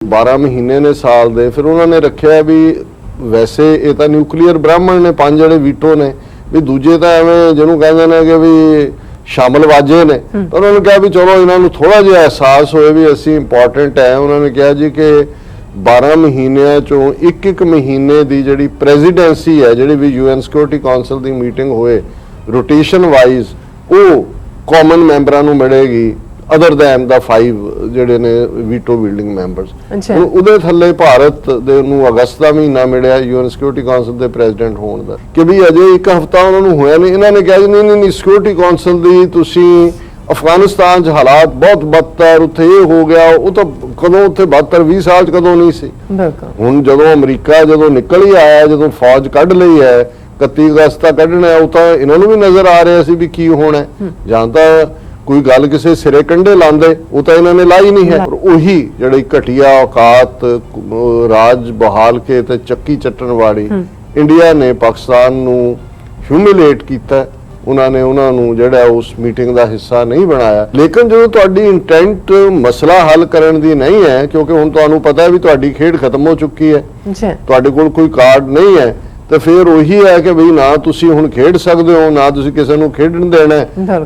12 ਮਹੀਨੇ ਨੇ ਸਾਲ ਦੇ। ਫਿਰ ਉਹਨਾਂ ਨੇ ਰੱਖਿਆ ਵੀ ਵੈਸੇ ਇਹ ਤਾਂ ਨਿਊਕਲੀਅਰ ਬ੍ਰਾਹਮਣ ਨੇ, 5 ਜਿਹੜੇ ਵੀਟੋ ਨੇ, ਵੀ ਦੂਜੇ ਤਾਂ ਐਵੇਂ ਜਿਹਨੂੰ ਕਹਿੰਦੇ ਨੇ ਕਿ ਵੀ ਸ਼ਾਮਲ ਵਾਜੇ ਨੇ। ਤਾਂ ਉਹਨਾਂ ਨੇ ਕਿਹਾ ਵੀ ਚਲੋ ਇਹਨਾਂ ਨੂੰ ਥੋੜਾ ਜਿਹਾ ਅਹਿਸਾਸ ਹੋਏ ਵੀ ਅਸੀਂ ਇੰਪੋਰਟੈਂਟ ਹੈ। ਉਹਨਾਂ ਨੇ ਕਿਹਾ ਜੀ ਕਿ 12 ਮਹੀਨਿਆਂ ਚੋਂ ਇੱਕ ਮਹੀਨੇ ਦੀ ਜਿਹੜੀ ਪ੍ਰੈਜ਼ੀਡੈਂਸੀ ਹੈ, ਜਿਹੜੀ ਵੀ UN ਸਿਕਿਉਰਿਟੀ ਕਾਉਂਸਲ ਦੀ ਮੀਟਿੰਗ ਹੋਏ ਰੋਟੇਸ਼ਨ ਵਾਈਜ਼, ਉਹ ਕਾਮਨ ਮੈਂਬਰਾਂ ਨੂੰ ਮਿਲੇਗੀ ਅਦਰ ਦੈਨ ਦਾ 5 ਜਿਹੜੇ ਨੇ ਵੀਟੋ ਬਿਲਡਿੰਗ ਮੈਂਬਰਸ। ਉਹਦੇ ਥੱਲੇ ਭਾਰਤ ਦੇ ਨੂੰ ਅਗਸਤ ਦਾ ਮਹੀਨਾ ਮਿਲਿਆ UN ਸਿਕਿਉਰਿਟੀ ਕਾਉਂਸਲ ਦੇ ਪ੍ਰੈਜ਼ੀਡੈਂਟ ਹੋਣ ਦਾ, ਕਿ ਵੀ ਅਜੇ ਇੱਕ ਹਫ਼ਤਾ ਉਹਨਾਂ ਨੂੰ ਹੋਇਆ ਨਹੀਂ। ਇਹਨਾਂ ਨੇ ਕਿਹਾ ਨਹੀਂ ਸਿਕਿਉਰਿਟੀ ਕਾਉਂਸਲ ਦੀ ਤੁਸੀਂ ਅਫਗਾਨਿਸਤਾਨ 'ਚ ਹਾਲਾਤ ਬਹੁਤ ਬਦਤਰ, ਉੱਥੇ ਇਹ ਹੋ ਗਿਆ, ਉਹ ਤਾਂ ਕਦੋਂ ਉੱਥੇ 72 20 ਸਾਲ 'ਚ ਕਦੋਂ ਨਹੀਂ ਸੀ। ਹੁਣ ਜਦੋਂ ਅਮਰੀਕਾ ਜਦੋਂ ਨਿਕਲ ਹੀ ਆਇਆ, ਜਦੋਂ ਫੌਜ ਕੱਢ ਲਈ ਹੈ 31 ਅਗਸਤ ਦਾ ਕੱਢਣਾ, ਉਹ ਤਾਂ ਇਹਨਾਂ ਨੂੰ ਵੀ ਨਜ਼ਰ ਆ ਰਿਹਾ ਸੀ ਵੀ ਕੀ ਹੋਣਾ। ਜਾਂ ਤਾਂ ਕੋਈ ਗੱਲ ਕਿਸੇ ਸਿਰੇ ਕੰਢੇ ਲਾਉਂਦੇ, ਉਹ ਤਾਂ ਇਹਨਾਂ ਨੇ ਲਾਈ ਨਹੀਂ ਹੈ। ਉਹੀ ਜਿਹੜੀ ਘਟੀਆ ਔਕਾਤ ਰਾਜ ਬਹਾਲ ਕੇ ਤੇ ਚੱਕੀ ਚੱਟਣ ਵਾਲੀ ਇੰਡੀਆ ਨੇ ਪਾਕਿਸਤਾਨ ਨੂੰ ਹਿਊਮਿਲੇਟ ਕੀਤਾ। ਉਹਨਾਂ ਨੂੰ ਜਿਹੜਾ ਉਸ ਮੀਟਿੰਗ ਦਾ ਹਿੱਸਾ ਨਹੀਂ ਬਣਾਇਆ। ਲੇਕਿਨ ਜਦੋਂ ਤੁਹਾਡੀ ਇੰਟੈਂਟ ਮਸਲਾ ਹੱਲ ਕਰਨ ਦੀ ਨਹੀਂ ਹੈ, ਕਿਉਂਕਿ ਹੁਣ ਤੁਹਾਨੂੰ ਪਤਾ ਹੈ ਵੀ ਤੁਹਾਡੀ ਖੇਡ ਖਤਮ ਹੋ ਚੁੱਕੀ ਹੈ, ਤੁਹਾਡੇ ਕੋਲ ਕੋਈ ਕਾਰਡ ਨਹੀਂ ਹੈ, ਤੇ ਫਿਰ ਉਹੀ ਹੈ ਕਿ ਬਈ ਨਾ ਤੁਸੀਂ ਹੁਣ ਖੇਡ ਸਕਦੇ ਹੋ, ਨਾ ਤੁਸੀਂ ਕਿਸੇ ਨੂੰ ਖੇਡਣ ਦੇਣਾ,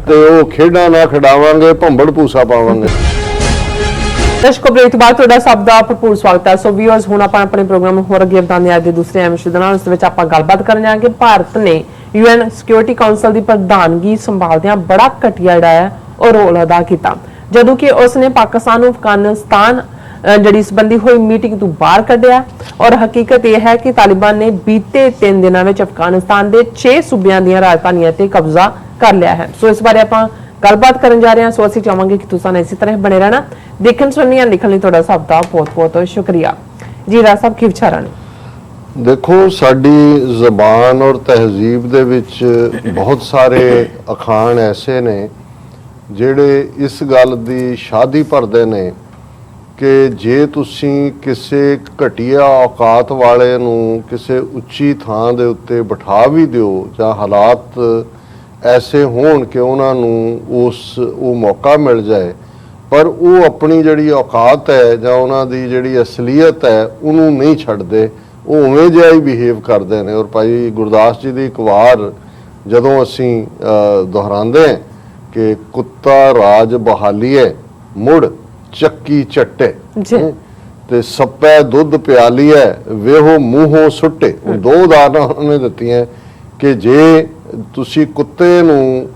ਤੇ ਉਹ ਖੇਡਾਂ ਨਾ ਖਿਡਾਵਾਂਗੇ, ਭੰਬੜ ਭੂਸਾ ਪਾਵਾਂਗੇ। ਦਰਸ਼ਕੋ, ਬ੍ਰੇਕ ਤੋਂ ਬਾਅਦ ਤੁਹਾਡਾ ਸਭ ਦਾ ਭਰਪੂਰ ਸਵਾਗਤ ਹੈ। ਸੋ ਵੀਅਰਸ, ਹੁਣ ਆਪਾਂ ਆਪਣੇ ਪ੍ਰੋਗਰਾਮ ਨੂੰ ਹੋਰ ਅੱਗੇ ਵਧਾਉਂਦੇ ਅੱਜ ਦੇ ਦੂਸਰੇ ਵਿਸ਼ੇ ਦੇ ਨਾਲ। ਉਸ ਵਿੱਚ ਆਪਾਂ ਗੱਲਬਾਤ ਕਰਨ ਜਾਵਾਂਗੇ ਭਾਰਤ ਨੇ UN ਸਿਕਿਉਰਿਟੀ ਕਾਉਂਸਲ ਦੀ ਪ੍ਰਧਾਨਗੀ ਸੰਭਾਲਦਿਆਂ ਬੜਾ ਘਟੀਆ ਜਿਹੜਾ ਹੈ ਉਹ ਰੋਲ ਅਦਾ ਕੀਤਾ, ਜਦੋਂ ਕਿ ਉਸ ਨੇ ਪਾਕਿਸਤਾਨ ਨੂੰ ਅਫਗਾਨਿਸਤਾਨ ਜਿਹੜੀ ਸੰਬੰਧੀ ਹੋਈ ਮੀਟਿੰਗ ਤੋਂ ਬਾਹਰ ਕੱਢਿਆ। ਔਰ ਹਕੀਕਤ ਇਹ ਹੈ ਕਿ ਤਾਲਿਬਾਨ ਨੇ ਬੀਤੇ 3 ਦਿਨਾਂ ਵਿੱਚ ਅਫਗਾਨਿਸਤਾਨ ਦੇ 6 ਸੂਬਿਆਂ ਦੀਆਂ ਰਾਜਧਾਨੀਆਂ ਤੇ ਕਬਜ਼ਾ ਕਰ ਲਿਆ ਹੈ। ਸੋ ਇਸ ਬਾਰੇ ਆਪਾਂ ਗੱਲਬਾਤ ਕਰਨ ਜਾ ਰਹੇ ਹਾਂ। ਸੋ ਅਸੀਂ ਚਾਹਾਂਗੇ ਕਿ ਤੁਸੀਂ ਇਸੇ ਤਰ੍ਹਾਂ ਬਣੇ ਰਹਿਣਾ। ਦੇਖਣ ਸੁਣਨ ਲਿਖਣ ਲਈ ਤੁਹਾਡਾ ਸਭ ਦਾ ਬਹੁਤ ਸ਼ੁਕਰੀਆ ਜੀ। ਰਾਜ ਸਾਹਿਬ, ਕੀ ਵਿਚਾਰਾਂ ਨੇ? ਦੇਖੋ, ਸਾਡੀ ਜ਼ਬਾਨ ਔਰ ਤਹਿਜ਼ੀਬ ਦੇ ਵਿੱਚ ਬਹੁਤ ਸਾਰੇ ਅਖਾਣ ਐਸੇ ਨੇ ਜਿਹੜੇ ਇਸ ਗੱਲ ਦੀ ਸ਼ਾਦੀ ਭਰਦੇ ਨੇ ਕਿ ਜੇ ਤੁਸੀਂ ਕਿਸੇ ਘਟੀਆ ਔਕਾਤ ਵਾਲੇ ਨੂੰ ਕਿਸੇ ਉੱਚੀ ਥਾਂ ਦੇ ਉੱਤੇ ਬਿਠਾ ਵੀ ਦਿਓ, ਜਾਂ ਹਾਲਾਤ ਐਸੇ ਹੋਣ ਕਿ ਉਹਨਾਂ ਨੂੰ ਉਹ ਮੌਕਾ ਮਿਲ ਜਾਏ, ਪਰ ਉਹ ਆਪਣੀ ਜਿਹੜੀ ਔਕਾਤ ਹੈ ਜਾਂ ਉਹਨਾਂ ਦੀ ਜਿਹੜੀ ਅਸਲੀਅਤ ਹੈ ਉਹਨੂੰ ਨਹੀਂ ਛੱਡਦੇ, ਉਹ ਉਵੇਂ ਜਿਹਾ ਹੀ ਬਿਹੇਵ ਕਰਦੇ ਨੇ। ਔਰ ਭਾਈ ਗੁਰਦਾਸ ਜੀ ਦੀ ਇੱਕ ਵਾਰ ਜਦੋਂ ਅਸੀਂ ਦੁਹਰਾਉਂਦੇ ਹਾਂ ਕਿ ਕੁੱਤਾ ਰਾਜ ਬਹਾਲੀਏ ਮੁੜ ਚੱਕੀ ਚੱਟੇ, ਤੇ ਸੱਪੈ ਦੁੱਧ ਪਿਆਲੀਏ ਵੇਹੋ ਮੂੰਹੋਂ ਸੁੱਟੇ। ਉਹ 2 ਉਦਾਹਰਨਾਂ ਉਹਨੇ ਦਿੱਤੀਆਂ ਕਿ ਜੇ ਤੁਸੀਂ ਕੁੱਤੇ ਨੂੰ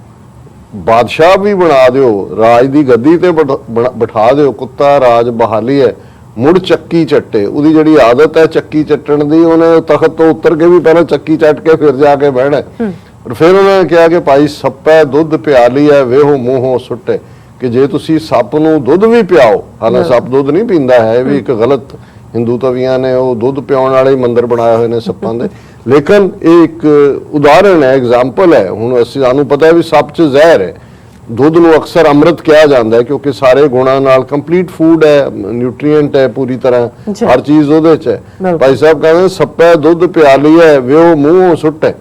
ਬਾਦਸ਼ਾਹ ਵੀ ਬਣਾ ਦਿਓ, ਰਾਜ ਦੀ ਗੱਦੀ ਤੇ ਬਿਠਾ ਦਿਓ, ਕੁੱਤਾ ਰਾਜ ਬਹਾਲੀਏ ਮੁੜ ਚੱਕੀ ਚੱਟੇ, ਉਹਦੀ ਜਿਹੜੀ ਆਦਤ ਹੈ ਚੱਕੀ ਚੱਟਣ ਦੀ, ਉਹਨੇ ਤਖਤ ਤੋਂ ਉਤਰ ਕੇ ਵੀ ਪਹਿਲਾਂ ਚੱਕੀ ਚੱਟ ਕੇ ਫਿਰ ਜਾ ਕੇ ਬਹਿਣਾ। ਫਿਰ ਉਹਨਾਂ ਨੇ ਕਿਹਾ ਕਿ ਭਾਈ ਸੱਪੈ ਦੁੱਧ ਪਿਆਲੀ ਹੈ ਵੇਹੋ ਮੂੰਹੋਂ ਸੁੱਟੇ, ਕਿ ਜੇ ਤੁਸੀਂ ਸੱਪ ਨੂੰ ਦੁੱਧ ਵੀ ਪਿਆਓ, ਹਾਲਾਂਕਿ ਸੱਪ ਦੁੱਧ ਨਹੀਂ ਪੀਂਦਾ ਹੈ, ਵੀ ਇੱਕ ਗਲਤ ਹਿੰਦੂ ਤਵੀਆਂ ਨੇ ਉਹ ਦੁੱਧ ਪਿਆਉਣ ਵਾਲੇ ਮੰਦਿਰ ਬਣਾਏ ਹੋਏ ਨੇ ਸੱਪਾਂ ਦੇ। ਲੇਕਿਨ ਇਹ ਇੱਕ ਉਦਾਹਰਣ ਹੈ, ਐਗਜ਼ਾਮਪਲ ਹੈ। ਹੁਣ ਸਾਨੂੰ ਪਤਾ ਹੈ ਵੀ ਸੱਪ 'ਚ ਜ਼ਹਿਰ ਹੈ, ਦੁੱਧ ਨੂੰ ਅਕਸਰ ਅੰਮ੍ਰਿਤ ਕਿਹਾ ਜਾਂਦਾ ਹੈ ਕਿਉਂਕਿ ਸਾਰੇ ਗੁਣਾਂ ਨਾਲ ਕੰਪਲੀਟ ਫੂਡ ਹੈ, ਨਿਊਟ੍ਰੀਐਂਟ ਹੈ, ਪੂਰੀ ਤਰ੍ਹਾਂ ਹਰ ਚੀਜ਼ ਉਹਦੇ 'ਚ ਹੈ। ਭਾਈ ਸਾਹਿਬ ਕਹਿੰਦੇ ਸੱਪੈ ਦੁੱਧ ਪਿਆਲੀ ਹੈ ਵਿਓ ਮੂੰਹੋਂ ਸੁੱਟੇ,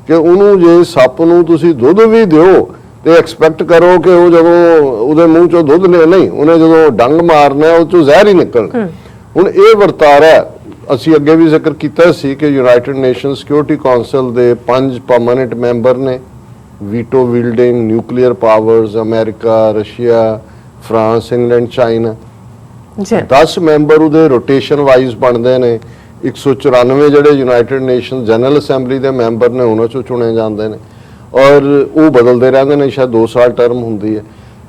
ਕਿ ਉਹਨੂੰ ਜੇ ਸੱਪ ਨੂੰ ਤੁਸੀਂ ਦੁੱਧ ਵੀ ਦਿਓ ਤੇ ਐਕਸਪੈਕਟ ਕਰੋ ਕਿ ਉਹ ਜਦੋਂ ਉਹਦੇ ਮੂੰਹ 'ਚੋਂ ਦੁੱਧ ਨਹੀਂ, ਉਹਨੇ ਜਦੋਂ ਡੰਗ ਮਾਰਨਾ ਉਹ 'ਚੋਂ ਜ਼ਹਿਰ ਹੀ ਨਿਕਲਣਾ। ਹੁਣ ਇਹ ਵਰਤਾਰਾ ਅਸੀਂ ਅੱਗੇ ਵੀ ਜ਼ਿਕਰ ਕੀਤਾ ਸੀ ਕਿ ਯੂਨਾਈਟਿਡ ਨੇਸ਼ਨ ਸਿਕਿਉਰਿਟੀ ਕਾਉਂਸਲ ਦੇ 5 ਪਰਮਾਨੈਂਟ ਮੈਂਬਰ ਨੇ, veto wielding nuclear powers, America, Russia, France, England, China. 10 member ਉਹਦੇ ਰੋਟੇਸ਼ਨ ਵਾਈਜ਼ ਬਣਦੇ ਨੇ। 194 ਜਿਹੜੇ ਯੂਨਾਈਟਿਡ ਨੇਸ਼ਨ ਜਨਰਲ ਅਸੈਂਬਲੀ ਦੇ ਮੈਂਬਰ ਨੇ ਉਹਨਾਂ 'ਚੋਂ ਚੁਣੇ ਜਾਂਦੇ ਨੇ, ਔਰ ਉਹ ਬਦਲਦੇ ਰਹਿੰਦੇ ਨੇ, ਸ਼ਾਇਦ 2 ਸਾਲ ਟਰਮ ਹੁੰਦੀ ਹੈ।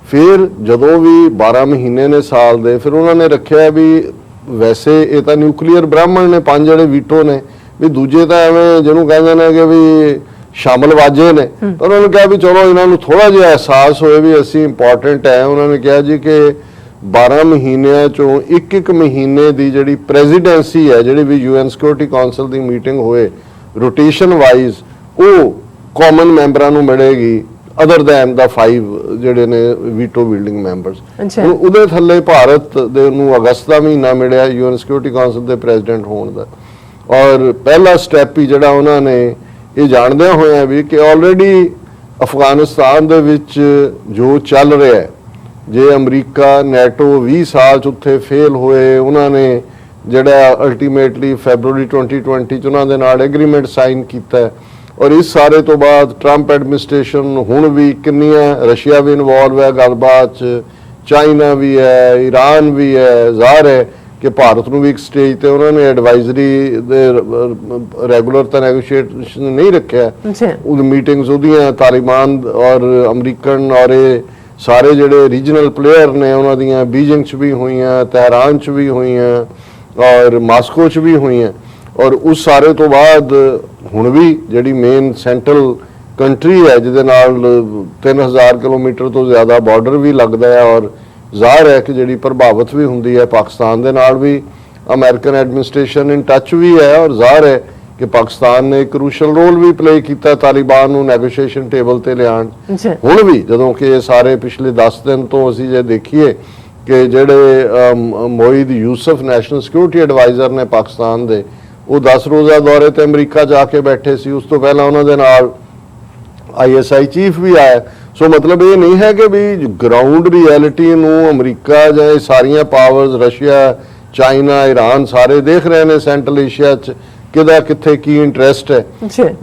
ਫਿਰ ਜਦੋਂ ਵੀ 12 ਮਹੀਨੇ ਨੇ ਸਾਲ ਦੇ, ਫਿਰ ਉਹਨਾਂ ਨੇ ਰੱਖਿਆ ਵੀ ਵੈਸੇ ਇਹ ਤਾਂ ਨਿਊਕਲੀਅਰ ਬ੍ਰਾਹਮਣ ਨੇ, 5 ਜਿਹੜੇ ਵੀਟੋ ਨੇ, ਵੀ ਦੂਜੇ ਤਾਂ ਐਵੇਂ ਜਿਹਨੂੰ ਕਹਿੰਦੇ ਨੇ ਕਿ ਵੀ ਸ਼ਾਮਲ ਵਾਜੇ ਨੇ। ਤਾਂ ਉਹਨਾਂ ਨੇ ਕਿਹਾ ਵੀ ਚਲੋ ਇਹਨਾਂ ਨੂੰ ਥੋੜਾ ਜਿਹਾ ਅਹਿਸਾਸ ਹੋਏ ਵੀ ਅਸੀਂ ਇੰਪੋਰਟੈਂਟ ਹੈ। ਉਹਨਾਂ ਨੇ ਕਿਹਾ ਜੀ ਕਿ 12 ਮਹੀਨਿਆਂ ਚੋਂ ਇੱਕ ਮਹੀਨੇ ਦੀ ਜਿਹੜੀ ਪ੍ਰੈਜ਼ੀਡੈਂਸੀ ਹੈ, ਜਿਹੜੀ ਵੀ UN ਸਿਕਿਉਰਿਟੀ ਕਾਉਂਸਲ ਦੀ ਮੀਟਿੰਗ ਹੋਏ ਰੋਟੇਸ਼ਨ ਵਾਈਜ਼, ਉਹ ਕਾਮਨ ਮੈਂਬਰਾਂ ਨੂੰ ਮਿਲੇਗੀ ਅਦਰ ਦੈਨ ਦਾ 5 ਜਿਹੜੇ ਨੇ ਵੀਟੋ ਬਿਲਡਿੰਗ ਮੈਂਬਰਸ। ਉਹਦੇ ਥੱਲੇ ਭਾਰਤ ਦੇ ਨੂੰ ਅਗਸਤ ਦਾ ਮਹੀਨਾ ਮਿਲਿਆ UN ਸਿਕਿਉਰਿਟੀ ਕਾਉਂਸਲ ਦੇ ਪ੍ਰੈਜ਼ੀਡੈਂਟ ਹੋਣ ਦਾ। ਔਰ ਪਹਿਲਾ ਸਟੈਪ ਹੀ ਜਿਹੜਾ ਉਹਨਾਂ ਨੇ ਇਹ ਜਾਣਦਿਆਂ ਹੋਇਆ ਵੀ ਕਿ ਆਲਰੇਡੀ ਅਫਗਾਨਿਸਤਾਨ ਦੇ ਵਿੱਚ ਜੋ ਚੱਲ ਰਿਹਾ ਹੈ ਜੇ ਅਮਰੀਕਾ ਨੈਟੋ 20 ਸਾਲ 'ਚ ਉੱਥੇ ਫੇਲ ਹੋਏ, ਉਹਨਾਂ ਨੇ ਜਿਹੜਾ ਅਲਟੀਮੇਟਲੀ ਫੈਬਰੂਰੀ 2020 'ਚ ਉਹਨਾਂ ਦੇ ਨਾਲ ਐਗਰੀਮੈਂਟ ਸਾਈਨ ਕੀਤਾ ਹੈ। ਔਰ ਇਸ ਸਾਰੇ ਤੋਂ ਬਾਅਦ ਟਰੰਪ ਐਡਮਿਨਿਸਟ੍ਰੇਸ਼ਨ ਹੁਣ ਵੀ ਕਿੰਨੀਆਂ, ਰਸ਼ੀਆ ਵੀ ਇਨਵੋਲਵ ਹੈ ਗੱਲਬਾਤ 'ਚ, ਚਾਈਨਾ ਵੀ ਹੈ, ਈਰਾਨ ਵੀ ਹੈ। ਜ਼ਾਹਰ ਹੈ ਕਿ ਭਾਰਤ ਨੂੰ ਵੀ ਇੱਕ ਸਟੇਜ ਤੇ ਉਹਨਾਂ ਨੇ ਐਡਵਾਈਜ਼ਰੀ ਦੇ ਰੈਗੂਲਰ ਤਾਂ ਨੈਗੋਸ਼ੀਏਸ਼ਨ ਨਹੀਂ ਰੱਖਿਆ, ਉਹ ਮੀਟਿੰਗਸ ਉਹਦੀਆਂ ਤਾਲਿਬਾਨ ਔਰ ਅਮਰੀਕਨ ਔਰ ਇਹ ਸਾਰੇ ਜਿਹੜੇ ਰੀਜਨਲ ਪਲੇਅਰ ਨੇ ਉਹਨਾਂ ਦੀਆਂ ਬੀਜਿੰਗ 'ਚ ਵੀ ਹੋਈਆਂ, ਤਹਿਰਾਨ 'ਚ ਵੀ ਹੋਈਆਂ ਔਰ ਮਾਸਕੋ 'ਚ ਵੀ ਹੋਈਆਂ। ਔਰ ਉਸ ਸਾਰੇ ਤੋਂ ਬਾਅਦ ਹੁਣ ਵੀ ਜਿਹੜੀ ਮੇਨ ਸੈਂਟਰਲ ਕੰਟਰੀ ਹੈ ਜਿਹਦੇ ਨਾਲ 3000 ਕਿਲੋਮੀਟਰ ਤੋਂ ਜ਼ਿਆਦਾ ਬਾਰਡਰ ਵੀ ਲੱਗਦਾ ਹੈ ਔਰ ਜ਼ਾਹਰ ਹੈ ਕਿ ਜਿਹੜੀ ਪ੍ਰਭਾਵਿਤ ਵੀ ਹੁੰਦੀ ਹੈ, ਪਾਕਿਸਤਾਨ ਦੇ ਨਾਲ ਵੀ ਅਮਰੀਕਨ ਐਡਮਿਨਿਸਟ੍ਰੇਸ਼ਨ ਇਨ ਟੱਚ ਵੀ ਹੈ। ਔਰ ਜ਼ਾਹਰ ਹੈ ਕਿ ਪਾਕਿਸਤਾਨ ਨੇ ਇੱਕ ਕਰੂਸ਼ਲ ਰੋਲ ਵੀ ਪਲੇ ਕੀਤਾ ਤਾਲਿਬਾਨ ਨੂੰ ਨੈਗੋਸ਼ੀਏਸ਼ਨ ਟੇਬਲ ਤੇ ਲਿਆਉਣ। ਹੁਣ ਵੀ ਜਦੋਂ ਕਿ ਇਹ ਸਾਰੇ ਪਿਛਲੇ 10 ਦਿਨ ਤੋਂ ਅਸੀਂ ਜੇ ਦੇਖੀਏ ਕਿ ਜਿਹੜੇ ਮੋਇਦ ਯੂਸਫ ਨੈਸ਼ਨਲ ਸਿਕਿਉਰਿਟੀ ਐਡਵਾਈਜ਼ਰ ਨੇ ਪਾਕਿਸਤਾਨ ਦੇ, ਉਹ 10 ਰੋਜ਼ਾ ਦੌਰੇ ਤੇ ਅਮਰੀਕਾ ਜਾ ਕੇ ਬੈਠੇ ਸੀ। ਉਸ ਤੋਂ ਪਹਿਲਾਂ ਉਹਨਾਂ ਦੇ ਨਾਲ ISI ਚੀਫ ਵੀ ਆਇਆ। ਸੋ ਮਤਲਬ ਇਹ ਨਹੀਂ ਹੈ ਕਿ ਵੀ ਗਰਾਊਂਡ ਰਿਐਲਿਟੀ ਨੂੰ ਅਮਰੀਕਾ ਜਾਂ ਇਹ ਸਾਰੀਆਂ ਪਾਵਰਸ, ਰਸ਼ੀਆ, ਚਾਈਨਾ, ਈਰਾਨ ਸਾਰੇ ਦੇਖ ਰਹੇ ਨੇ ਸੈਂਟਰਲ ਏਸ਼ੀਆ 'ਚ ਕਿਹਦਾ ਕਿੱਥੇ ਕੀ ਇੰਟਰਸਟ ਹੈ।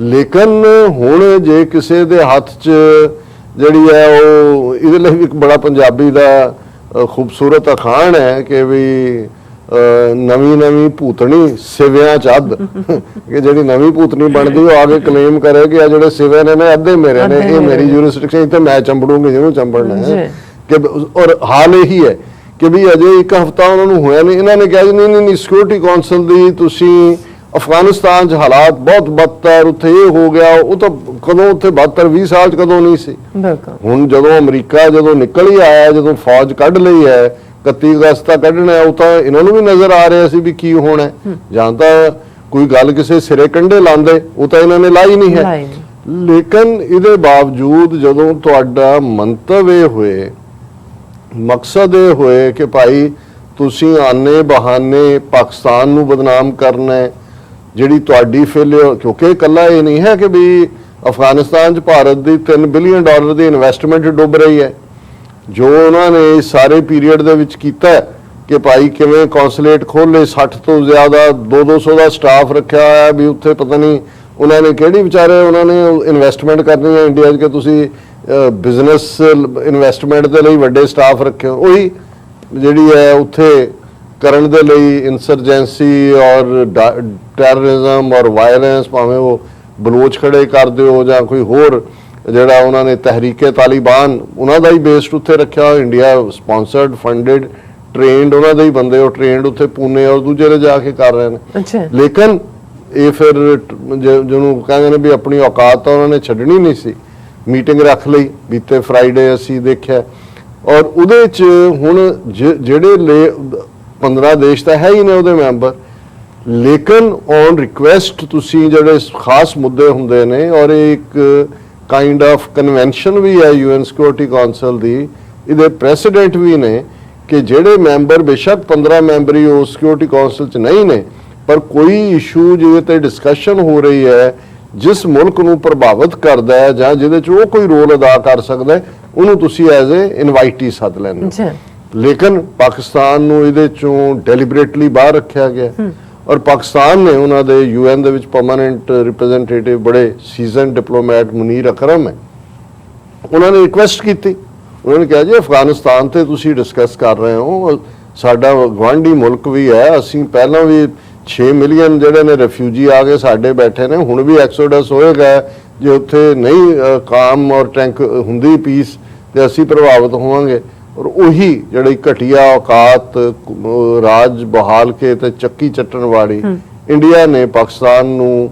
ਲੇਕਿਨ ਹੁਣ ਜੇ ਕਿਸੇ ਦੇ ਹੱਥ 'ਚ ਜਿਹੜੀ ਹੈ ਉਹ, ਇਹਦੇ ਲਈ ਇੱਕ ਬੜਾ ਪੰਜਾਬੀ ਦਾ ਖੂਬਸੂਰਤ ਅਖਾਣ ਹੈ ਕਿ ਵੀ ਨਵੀਂ ਭੂਤਣੀ ਸਿਵਿਆਂ 'ਚ ਅੱਧ, ਕਿ ਜਿਹੜੀ ਨਵੀਂ ਭੂਤਣੀ ਬਣਦੀ ਉਹ ਆ ਕੇ ਕਲੇਮ ਕਰੇ ਕਿ ਆ ਜਿਹੜੇ ਸਿਵੇ ਨੇ ਅੱਧੇ ਮੇਰੇ ਨੇ, ਇਹ ਮੇਰੀ ਜੂਰਿਸਡਿਕਸ਼ਨ ਤੇ ਮੈਂ ਚੰਬੜੂੰਗੀ ਜਿਹਨੂੰ ਚੰਬੜਨਾ ਹੈ। ਕਿ ਔਰ ਹਾਲ ਇਹੀ ਹੈ ਕਿ ਵੀ ਅਜੇ ਇੱਕ ਹਫ਼ਤਾ ਉਹਨਾਂ ਨੂੰ ਹੋਇਆ ਨਹੀਂ, ਇਹਨਾਂ ਨੇ ਕਿਹਾ ਨਹੀਂ ਸਿਕਿਉਰਿਟੀ ਕੌਂਸਲ ਦੀ ਤੁਸੀਂ ਅਫਗਾਨਿਸਤਾਨ 'ਚ ਹਾਲਾਤ ਬਹੁਤ ਬਦਤਰ, ਉੱਥੇ ਇਹ ਹੋ ਗਿਆ, ਉਹ ਤਾਂ ਕਦੋਂ ਉੱਥੇ 72 20 ਸਾਲ 'ਚ ਕਦੋਂ ਨਹੀਂ ਸੀ। ਹੁਣ ਜਦੋਂ ਅਮਰੀਕਾ ਜਦੋਂ ਨਿਕਲ ਹੀ ਆਇਆ, ਜਦੋਂ ਫੌਜ ਕੱਢ ਲਈ ਹੈ, 31 ਅਗਸਤ ਤੱਕ ਕੱਢਣਾ, ਉਹ ਤਾਂ ਇਹਨਾਂ ਨੂੰ ਵੀ ਨਜ਼ਰ ਆ ਰਿਹਾ ਸੀ ਵੀ ਕੀ ਹੋਣਾ। ਜਾਂ ਤਾਂ ਕੋਈ ਗੱਲ ਕਿਸੇ ਸਿਰੇ ਕੰਢੇ ਲਾਉਂਦੇ, ਉਹ ਤਾਂ ਇਹਨਾਂ ਨੇ ਲਾਈ ਨਹੀਂ ਹੈ। ਲੇਕਿਨ ਇਹਦੇ ਬਾਵਜੂਦ ਜਦੋਂ ਤੁਹਾਡਾ ਮੰਤਵ ਇਹ ਹੋਏ, ਮਕਸਦ ਇਹ ਹੋਏ ਕਿ ਭਾਈ ਤੁਸੀਂ ਆਨੇ ਬਹਾਨੇ ਪਾਕਿਸਤਾਨ ਨੂੰ ਬਦਨਾਮ ਕਰਨਾ ਹੈ, ਜਿਹੜੀ ਤੁਹਾਡੀ ਫੇਲਿਅਰ, ਕਿਉਂਕਿ ਇਕੱਲਾ ਇਹ ਨਹੀਂ ਹੈ ਕਿ ਵੀ ਅਫਗਾਨਿਸਤਾਨ 'ਚ ਭਾਰਤ ਦੀ $3 ਬਿਲੀਅਨ ਦੀ ਇਨਵੈਸਟਮੈਂਟ ਡੁੱਬ ਰਹੀ ਹੈ। ਜੋ ਉਹਨਾਂ ਨੇ ਸਾਰੇ ਪੀਰੀਅਡ ਦੇ ਵਿੱਚ ਕੀਤਾ ਕਿ ਭਾਈ ਕਿਵੇਂ ਕੌਂਸੂਲੇਟ ਖੋਲ੍ਹੇ, 60 ਤੋਂ ਜ਼ਿਆਦਾ 200 ਦਾ ਸਟਾਫ ਰੱਖਿਆ ਹੋਇਆ ਵੀ ਉੱਥੇ, ਪਤਾ ਨਹੀਂ ਉਹਨਾਂ ਨੇ ਕਿਹੜੀ ਵਿਚਾਰੇ ਉਹਨਾਂ ਨੇ ਇਨਵੈਸਟਮੈਂਟ ਕਰਨੀ ਹੈ ਇੰਡੀਆ 'ਚ ਕਿ ਤੁਸੀਂ ਬਿਜ਼ਨਸ ਇਨਵੈਸਟਮੈਂਟ ਦੇ ਲਈ ਵੱਡੇ ਸਟਾਫ ਰੱਖੇ ਹੋ। ਉਹੀ ਜਿਹੜੀ ਹੈ ਉੱਥੇ ਕਰਨ ਦੇ ਲਈ ਇਨਸਰਜੈਂਸੀ ਔਰ ਟੈਰਰਿਜ਼ਮ ਔਰ ਵਾਇਲੈਂਸ, ਭਾਵੇਂ ਉਹ ਬਲੋਚ ਖੜੇ ਕਰ ਦਿਓ ਜਾਂ ਕੋਈ ਹੋਰ ਜਿਹੜਾ ਉਹਨਾਂ ਨੇ ਤਹਿਰੀਕੇ ਤਾਲਿਬਾਨ, ਉਹਨਾਂ ਦਾ ਹੀ ਬੇਸਡ ਉੱਥੇ ਰੱਖਿਆ, ਇੰਡੀਆ ਸਪਾਂਸਰਡ, ਫੰਡਡ, ਟ੍ਰੇਨਡ ਉਹਨਾਂ ਦੇ ਹੀ ਬੰਦੇ ਉਹ ਟ੍ਰੇਨਡ ਉੱਥੇ ਪੂਨੇ ਔਰ ਦੂਜੇ ਦੇ ਜਾ ਕੇ ਕਰ ਰਹੇ ਨੇ। ਲੇਕਿਨ ਇਹ ਫਿਰ ਜਿਹਨੂੰ ਕਹਿੰਦੇ ਨੇ ਵੀ ਆਪਣੀ ਔਕਾਤ ਤਾਂ ਉਹਨਾਂ ਨੇ ਛੱਡਣੀ ਨਹੀਂ ਸੀ। ਮੀਟਿੰਗ ਰੱਖ ਲਈ ਬੀਤੇ ਫਰਾਈਡੇ ਅਸੀਂ ਦੇਖਿਆ, ਔਰ ਉਹਦੇ 'ਚ ਹੁਣ ਜਿਹੜੇ 15 ਦੇਸ਼ ਤਾਂ ਹੈ ਹੀ ਨੇ ਉਹਦੇ ਮੈਂਬਰ, ਲੇਕਿਨ ਔਨ ਰਿਕੁਐਸਟ ਤੁਸੀਂ ਜਿਹੜੇ ਖਾਸ ਮੁੱਦੇ ਹੁੰਦੇ ਨੇ, ਔਰ ਇੱਕ ਕਾਈਂਡ ਆਫ ਕਨਵੈਨਸ਼ਨ ਵੀ ਹੈ UN ਸਿਕਿਉਰਿਟੀ ਕੌਂਸਲ ਦੀ, ਇਹਦੇ ਪ੍ਰੈਸੀਡੈਂਟ ਵੀ ਨੇ ਕਿ ਜਿਹੜੇ ਮੈਂਬਰ ਬੇਸ਼ੱਕ 15 ਮੈਂਬਰੀ ਉਸ ਸਿਕਿਉਰਿਟੀ ਕੌਂਸਲ 'ਚ ਨਹੀਂ ਨੇ, ਪਰ ਕੋਈ ਇਸ਼ੂ ਜਿਹਦੇ ਤੇ ਡਿਸਕਸ਼ਨ ਹੋ ਰਹੀ ਹੈ, ਜਿਸ ਮੁਲਕ ਨੂੰ ਪ੍ਰਭਾਵਿਤ ਕਰਦਾ ਹੈ ਜਾਂ ਜਿਹਦੇ 'ਚ ਉਹ ਕੋਈ ਰੋਲ ਅਦਾ ਕਰ ਸਕਦਾ ਹੈ, ਉਹਨੂੰ ਤੁਸੀਂ ਐਜ਼ ਏ ਇਨਵਾਈਟੀ ਸੱਦ ਲੈਂਦੇ ਹੋ। ਲੇਕਿਨ ਪਾਕਿਸਤਾਨ ਨੂੰ ਇਹਦੇ 'ਚੋਂ ਡੈਲੀਬਰੇਟਲੀ ਬਾਹਰ ਰੱਖਿਆ ਗਿਆ ਔਰ ਪਾਕਿਸਤਾਨ ਨੇ ਉਹਨਾਂ ਦੇ UN ਦੇ ਵਿੱਚ ਪਰਮਾਨੈਂਟ ਰਿਪਰੈਜ਼ੈਂਟੇਟਿਵ ਬੜੇ ਸੀਜ਼ਨ ਡਿਪਲੋਮੈਟ ਮੁਨੀਰ ਅਕਰਮ ਹੈ, ਉਹਨਾਂ ਨੇ ਰਿਕੁਐਸਟ ਕੀਤੀ। ਉਹਨਾਂ ਨੇ ਕਿਹਾ ਜੀ ਅਫਗਾਨਿਸਤਾਨ ਤੇ ਤੁਸੀਂ ਡਿਸਕਸ ਕਰ ਰਹੇ ਹੋ, ਸਾਡਾ ਗੁਆਂਢੀ ਮੁਲਕ ਵੀ ਹੈ, ਅਸੀਂ ਪਹਿਲਾਂ ਵੀ 6 ਮਿਲੀਅਨ ਜਿਹੜੇ ਨੇ ਰਿਫਿਊਜੀ ਆ ਕੇ ਸਾਡੇ ਬੈਠੇ ਨੇ, ਹੁਣ ਵੀ ਐਕਸੋਡਸ ਹੋਏਗਾ ਜੇ ਉੱਥੇ ਨਹੀਂ ਕਾਮ ਔਰ ਟੈਂਕ ਹੁੰਦੀ ਪੀਸ ਤੇ ਅਸੀਂ ਪ੍ਰਭਾਵਿਤ ਹੋਵਾਂਗੇ। ਔਰ ਉਹੀ ਜਿਹੜੀ ਘਟੀਆ ਔਕਾਤ ਰਾਜ ਬਹਾਲ ਕੇ ਤੇ ਚੱਕੀ ਚੱਟਣ ਵਾਲੀ ਇੰਡੀਆ ਨੇ ਪਾਕਿਸਤਾਨ ਨੂੰ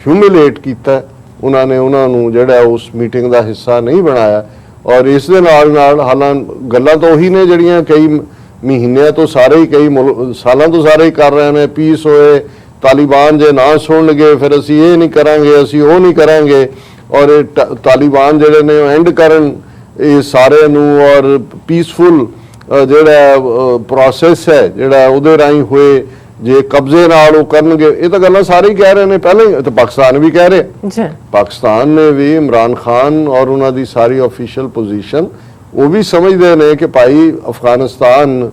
ਹਿਊਮਿਲੇਟ ਕੀਤਾ। ਉਹਨਾਂ ਨੇ ਉਹਨਾਂ ਨੂੰ ਜਿਹੜਾ ਉਸ ਮੀਟਿੰਗ ਦਾ ਹਿੱਸਾ ਨਹੀਂ ਬਣਾਇਆ ਔਰ ਇਸ ਦੇ ਨਾਲ ਹਾਲਾਂ ਗੱਲਾਂ ਤਾਂ ਉਹੀ ਨੇ ਜਿਹੜੀਆਂ ਕਈ ਮਹੀਨਿਆਂ ਤੋਂ ਸਾਰੇ ਹੀ ਕਈ ਸਾਲਾਂ ਤੋਂ ਸਾਰੇ ਹੀ ਕਰ ਰਹੇ ਨੇ। ਪੀਸ ਹੋਏ, ਤਾਲਿਬਾਨ ਜੇ ਨਾ ਸੁਣਨਗੇ ਫਿਰ ਅਸੀਂ ਇਹ ਨਹੀਂ ਕਰਾਂਗੇ, ਅਸੀਂ ਉਹ ਨਹੀਂ ਕਰਾਂਗੇ, ਔਰ ਤਾਲਿਬਾਨ ਜਿਹੜੇ ਨੇ ਉਹ ਐਂਡ ਕਰਨ ਇਹ ਸਾਰੇ ਨੂੰ ਔਰ ਪੀਸਫੁਲ ਜਿਹੜਾ ਪ੍ਰੋਸੈਸ ਹੈ ਜਿਹੜਾ ਉਹਦੇ ਰਾਹੀਂ ਹੋਏ ਜੇ ਕਬਜ਼ੇ ਨਾਲ ਉਹ ਕਰਨਗੇ। ਇਹ ਤਾਂ ਗੱਲਾਂ ਸਾਰੇ ਹੀ ਕਹਿ ਰਹੇ ਨੇ, ਪਹਿਲਾਂ ਤਾਂ ਪਾਕਿਸਤਾਨ ਵੀ ਕਹਿ ਰਿਹਾ। ਪਾਕਿਸਤਾਨ ਨੇ ਵੀ ਇਮਰਾਨ ਖਾਨ ਔਰ ਉਹਨਾਂ ਦੀ ਸਾਰੀ ਆਫੀਸ਼ੀਅਲ ਪੋਜੀਸ਼ਨ ਉਹ ਵੀ ਸਮਝਦੇ ਨੇ ਕਿ ਭਾਈ ਅਫਗਾਨਿਸਤਾਨ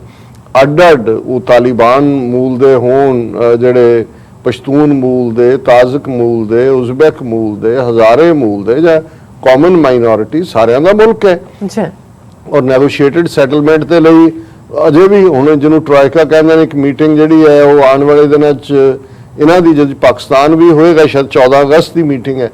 ਅੱਡ-ਅੱਡ ਉਹ ਤਾਲਿਬਾਨ ਮੂਲ ਦੇ ਹੋਣ, ਜਿਹੜੇ ਪਸ਼ਤੂਨ ਮੂਲ ਦੇ, ਤਾਜ਼ਕ ਮੂਲ ਦੇ, ਉਜ਼ਬੈਕ ਮੂਲ ਦੇ, ਹਜ਼ਾਰੇ ਮੂਲ ਦੇ ਜਾਂ ਕਾਮਨ ਮਾਈਨੋਰਿਟੀ, ਸਾਰਿਆਂ ਦਾ ਮੁਲਕ ਹੈ ਜੀ। ਔਰ ਨੈਗੋਸ਼ੀਏਟਡ ਸੈਟਲਮੈਂਟ ਦੇ ਲਈ ਅਜੇ ਵੀ ਹੁਣ ਜਿਹਨੂੰ ਟਰਾਇਕਾ ਕਹਿੰਦੇ ਨੇ, ਇੱਕ ਮੀਟਿੰਗ ਜਿਹੜੀ ਹੈ ਉਹ ਆਉਣ ਵਾਲੇ ਦਿਨਾਂ 'ਚ ਇਹਨਾਂ ਦੀ ਜਦ ਪਾਕਿਸਤਾਨ ਵੀ ਹੋਏਗਾ, ਸ਼ਾਇਦ 14 ਅਗਸਤ ਦੀ ਮੀਟਿੰਗ ਹੈ।